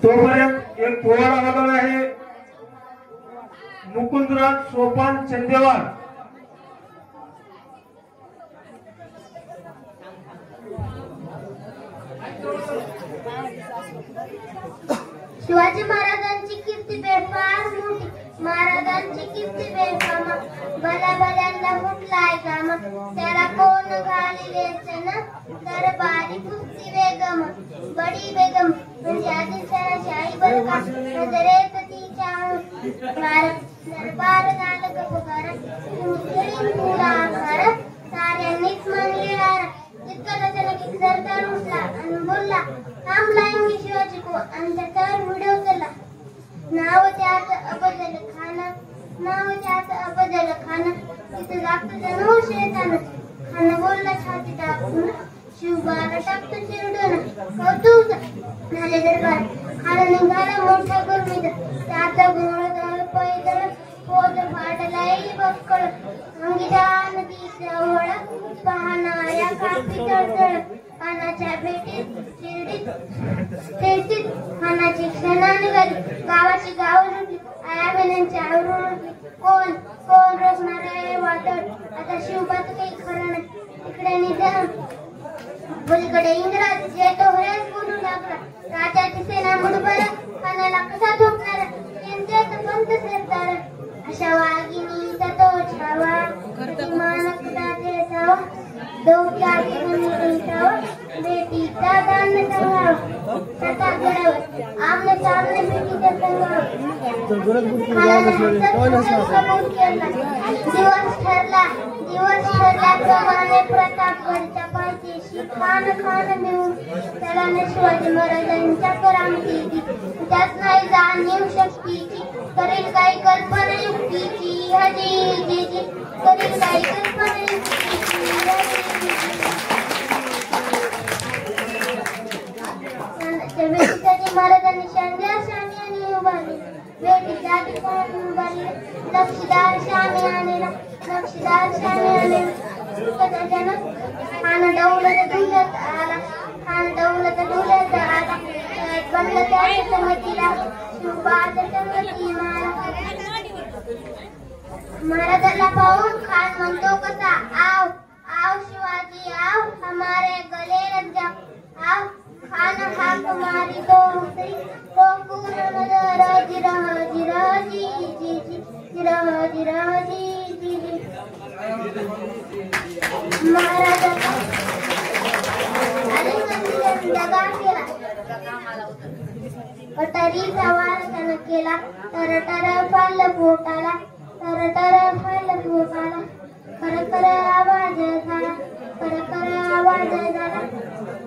तोपर्यंत एक पोवाडा वादळ आहे मुकुंदराज सोपान चंदेवार। शिवाजी महाराजांची कीर्ती बेफार मोठी, महाराजांची कीर्ती बेफामा, भल्या भल्यांना फुटलाय कामा, त्याला कोण घालिले ना तर बारी कुस्ती बेगम, बडी बेगम म्हणजे आदिलशाही आई बरं का, नजरेत तिच्या दरबार झालं का पुकार, तुम्ही पुरा आकार साऱ्यांनीच मानले हार, इतकं अचानक एक सरदार उठला आणि बोलला हम लाएंगे शिवाजी को, आणि त्याच्यावर व्हिडिओ केला। नाव त्याचं अफजल खाना, नाव त्याचं अफजल खाना, तिथे जागतो जणू शेतानं, खाना बोलला छाती टाकून, शिवबाला टाकतो चिरडून, कौतुक झाले दरबार, खाना निघाला मोठा गुरमीत, त्याचा घोळ पैदल पोट फाटलाय बक्कळ, अंगीदान तिच्या ओळ पाहणाऱ्या कापी तळतळ, खानाच्या भेटीत शिर्डीत तेटीत खानाची क्षणा निघाली, गावाची गाव लुटली, आयाबेनांची आवरून उठली, कोण कोण रोखणार आहे वादळ, आता शिवबाचं काही खरं नाही, इकडे निजाम पलीकडे इंग्रज येतो हरेच बोलू लागला, राजाची सेना मुडबरा, खानाला कसा झोपणार, त्यांच्यात पंत सरदार, अशा वाघिणीचा तो छावा, मानकता देसावा, डोक्या घेऊन बेटीचा दान सांगावा, तथा गडावर आमने सामने बेटीचा सांगावा, दिवस ठरला प्रमाणे प्रतापगडच्या पायथ्याशी खान खान मिळून त्याला शिवाजी महाराजांच्या करामतीची, त्यात नाही जाणीव शक्तीची, करेल काही कल्पना युक्तीची, हजी जी करेल काही कल्पना युक्तीची, महाराजांनी शांती उभारली, बेटीच्या ठिकाणी उभारली, लक्षदार शाने आणला, लक्षदार शाने आणला, खान डौलत डुलत आला, खान डौलत डुलत आला, बनलं त्याच्या संगतीला शिवबाच्या संगती मारा, महाराजांना पाहून खान म्हणतो कसा, आव आव शिवाजी आव, हमारे गले लग जा, आव खान हाक मारी तो उतरी, तो पूर्ण मदर जिरह जिरह जी जी जी जिरह जिरह जी जी जी, महाराजांना आलिंगन दगा केला, कटारीचा वार त्यानं केला, तरटर फाल पोटाला, तरटर फाल पोटाला, खरखर आवाज झाला, खरखर आवाज झाला,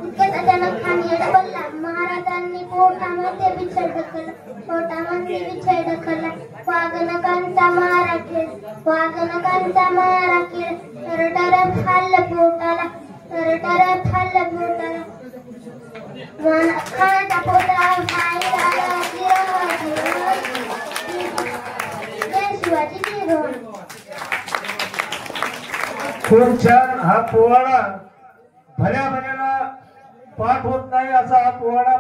इतक्यात अचानक खान येडबडला, महाराजांनी पोटामध्ये बिछाड ढकलला, पोटामध्ये बिछाड ढकलला, वाघनकांचा मारा केला, वाघनकांचा मारा केला, तरटर फाल पोटाला, तरटर फाल पोटाला, खानाच्या पोटावर बाहेर आला, शिवाजी खूप छान हा पोवाडा, भल्या भल्याला पाठ होत नाही असा हा पोवाडा